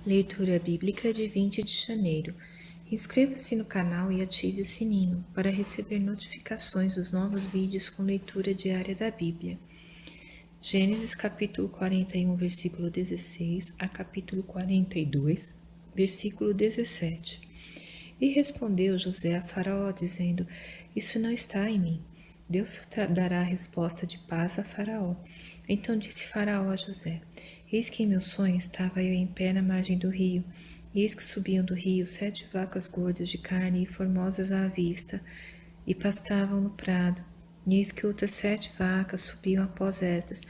Leitura Bíblica de 20 de janeiro. Inscreva-se no canal e ative o sininho para receber notificações dos novos vídeos com leitura diária da Bíblia. Gênesis capítulo 41, versículo 16 a capítulo 42, versículo 17. E respondeu José a Faraó, dizendo: Isso não está em mim. Deus dará a resposta de paz a Faraó. Então disse Faraó a José: Eis que em meu sonho estava eu em pé na margem do rio, e eis que subiam do rio 7 vacas gordas de carne e formosas à vista, e pastavam no prado. E eis que outras 7 vacas subiam após estas,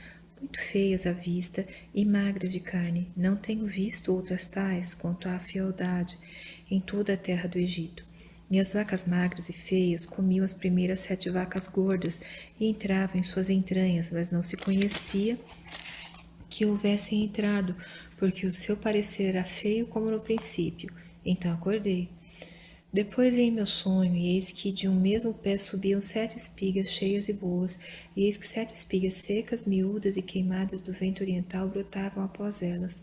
muito feias à vista e magras de carne. Não tenho visto outras tais quanto à fealdade em toda a terra do Egito. E as vacas magras e feias comiam as primeiras 7 vacas gordas e entravam em suas entranhas, mas não se conhecia que houvessem entrado, porque o seu parecer era feio como no princípio. Então acordei. Depois vi em meu sonho, e eis que de um mesmo pé subiam 7 espigas cheias e boas, e eis que 7 espigas secas, miúdas e queimadas do vento oriental brotavam após elas.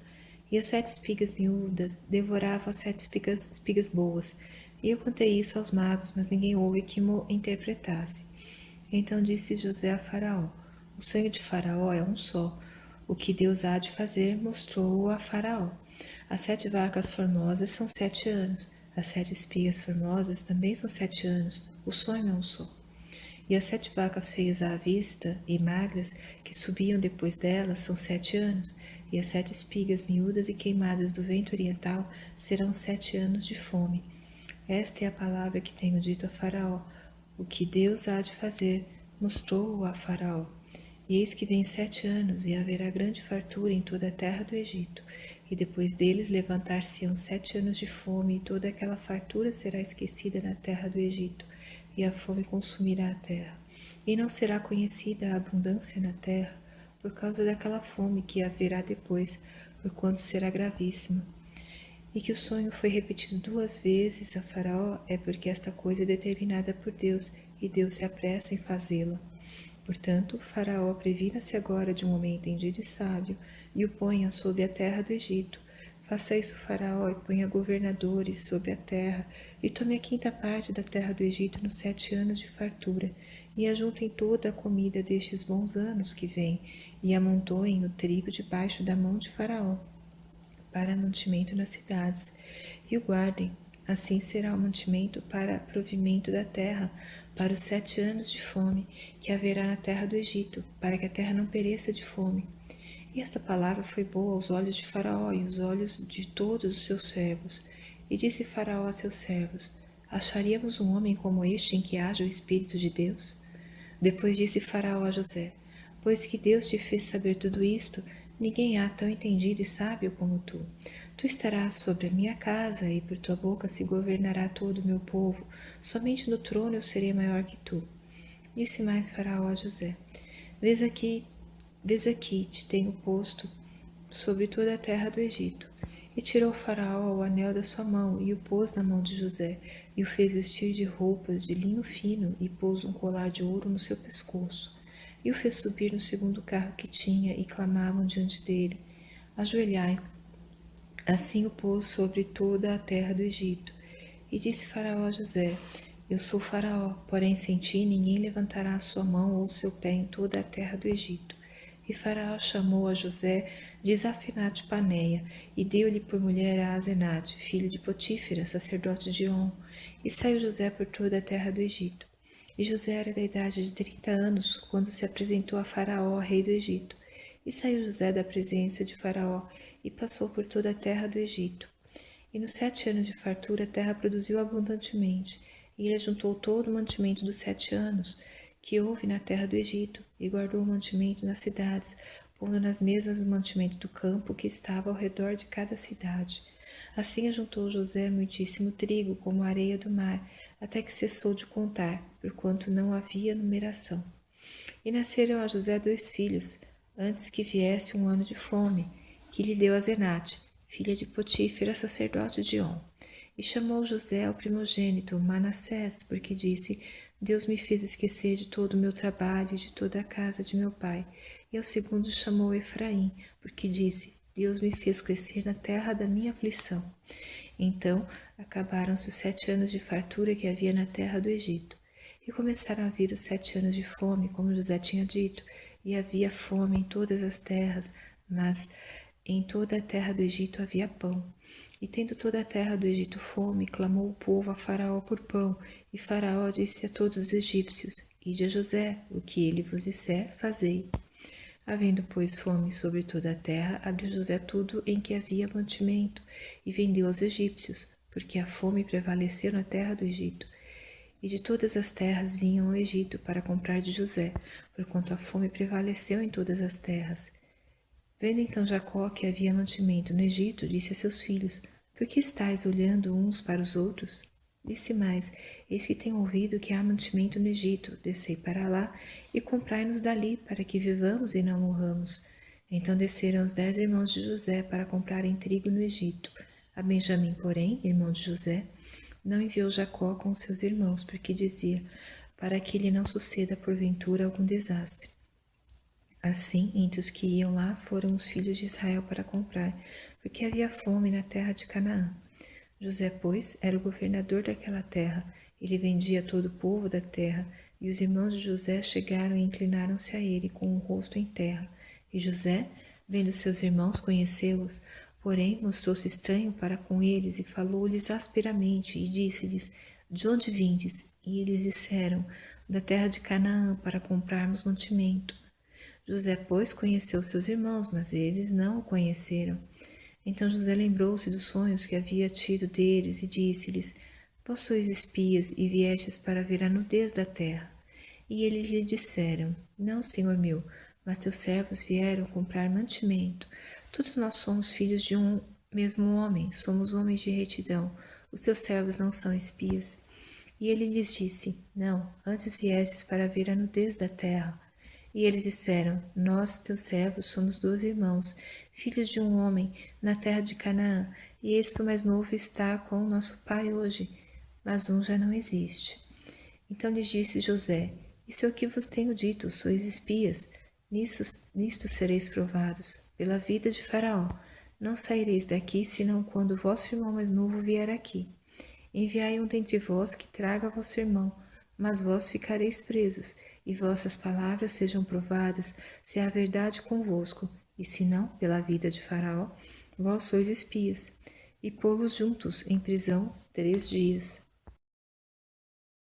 E as 7 espigas miúdas devoravam as 7 espigas boas. E eu contei isso aos magos, mas ninguém houve que mo interpretasse. Então disse José a Faraó: O sonho de Faraó é um só. O que Deus há de fazer mostrou-o a Faraó. As 7 vacas formosas são 7 anos. As 7 espigas formosas também são 7 anos. O sonho é um só. E as 7 vacas feias à vista e magras, que subiam depois delas, são 7 anos. E as 7 espigas miúdas e queimadas do vento oriental serão 7 anos de fome. Esta é a palavra que tenho dito a Faraó. O que Deus há de fazer, mostrou-o a Faraó. E eis que vem 7 anos, e haverá grande fartura em toda a terra do Egito. E depois deles levantar-se-ão 7 anos de fome, e toda aquela fartura será esquecida na terra do Egito, e a fome consumirá a terra. E não será conhecida a abundância na terra, por causa daquela fome que haverá depois, porquanto será gravíssima. E que o sonho foi repetido 2 vezes a Faraó é porque esta coisa é determinada por Deus, e Deus se apressa em fazê-la. Portanto, Faraó previna-se agora de um homem entendido e sábio, e o ponha sobre a terra do Egito. Faça isso, Faraó, e ponha governadores sobre a terra, e tome a 5ª parte da terra do Egito nos 7 anos de fartura, e ajuntem toda a comida destes bons anos que vêm, e amontoem o trigo debaixo da mão de Faraó, para mantimento nas cidades, e o guardem. Assim será o mantimento para provimento da terra, para os 7 anos de fome que haverá na terra do Egito, para que a terra não pereça de fome. E esta palavra foi boa aos olhos de Faraó e aos olhos de todos os seus servos. E disse Faraó a seus servos: Acharíamos um homem como este em que haja o Espírito de Deus? Depois disse Faraó a José: Pois que Deus te fez saber tudo isto, ninguém há tão entendido e sábio como tu. Tu estarás sobre a minha casa, e por tua boca se governará todo o meu povo. Somente no trono eu serei maior que tu. Disse mais Faraó a José: Vês aqui, te tenho posto sobre toda a terra do Egito. E tirou Faraó o anel da sua mão, e o pôs na mão de José, e o fez vestir de roupas de linho fino, e pôs um colar de ouro no seu pescoço. E o fez subir no segundo carro que tinha, e clamavam diante dele: Ajoelhai. Assim o pôs sobre toda a terra do Egito. E disse Faraó a José: Eu sou Faraó, porém sem ti ninguém levantará a sua mão ou o seu pé em toda a terra do Egito. E Faraó chamou a José de Zafinate Paneia, e deu-lhe por mulher a Azenate, filho de Potífera, sacerdote de On. E saiu José por toda a terra do Egito. E José era da idade de 30 anos, quando se apresentou a Faraó, rei do Egito. E saiu José da presença de Faraó, e passou por toda a terra do Egito. E nos 7 anos de fartura a terra produziu abundantemente, e ele ajuntou todo o mantimento dos 7 anos que houve na terra do Egito, e guardou o mantimento nas cidades, pondo nas mesmas o mantimento do campo que estava ao redor de cada cidade. Assim ajuntou José muitíssimo trigo, como a areia do mar, até que cessou de contar, porquanto não havia numeração. E nasceram a José 2 filhos, antes que viesse um ano de fome, que lhe deu a Zenate, filha de Potífera, sacerdote de On. E chamou José ao primogênito Manassés, porque disse: Deus me fez esquecer de todo o meu trabalho e de toda a casa de meu pai. E ao segundo chamou Efraim, porque disse: Deus me fez crescer na terra da minha aflição. Então acabaram-se os 7 anos de fartura que havia na terra do Egito. E começaram a vir os 7 anos de fome, como José tinha dito, e havia fome em todas as terras, mas em toda a terra do Egito havia pão. E tendo toda a terra do Egito fome, clamou o povo a Faraó por pão, e Faraó disse a todos os egípcios: Ide a José, o que ele vos disser, fazei. Havendo, pois, fome sobre toda a terra, abriu José tudo em que havia mantimento, e vendeu aos egípcios, porque a fome prevaleceu na terra do Egito. E de todas as terras vinham ao Egito para comprar de José, porquanto a fome prevaleceu em todas as terras. Vendo então Jacó que havia mantimento no Egito, disse a seus filhos: Por que estáis olhando uns para os outros? Disse mais: Eis que tenho ouvido que há mantimento no Egito. Descei para lá e comprai-nos dali, para que vivamos e não morramos. Então desceram os 10 irmãos de José para comprarem trigo no Egito. A Benjamim, porém, irmão de José, não enviou Jacó com seus irmãos, porque dizia: Para que lhe não suceda porventura algum desastre. Assim, entre os que iam lá foram os filhos de Israel para comprar, porque havia fome na terra de Canaã. José, pois, era o governador daquela terra. Ele vendia todo o povo da terra, e os irmãos de José chegaram e inclinaram-se a ele com o rosto em terra. E José, vendo seus irmãos, conheceu-os, porém mostrou-se estranho para com eles e falou-lhes asperamente e disse-lhes: De onde vindes? E eles disseram: Da terra de Canaã, para comprarmos mantimento. José, pois, conheceu seus irmãos, mas eles não o conheceram. Então José lembrou-se dos sonhos que havia tido deles e disse-lhes: Vós sois espias e viestes para ver a nudez da terra. E eles lhe disseram: Não, senhor meu, mas teus servos vieram comprar mantimento. Todos nós somos filhos de um mesmo homem, somos homens de retidão. Os teus servos não são espias. E ele lhes disse: Não, antes viestes para ver a nudez da terra. E eles disseram: Nós, teus servos, somos 12 irmãos, filhos de um homem, na terra de Canaã, e eis que o mais novo está com o nosso pai hoje, mas um já não existe. Então lhes disse José: Isso é o que vos tenho dito, sois espias. Nisto sereis provados, pela vida de Faraó. Não saireis daqui, senão quando o vosso irmão mais novo vier aqui. Enviai um dentre vós que traga vosso irmão, mas vós ficareis presos, e vossas palavras sejam provadas, se há verdade convosco, e se não, pela vida de Faraó, vós sois espias. E pô-los juntos em prisão 3 dias.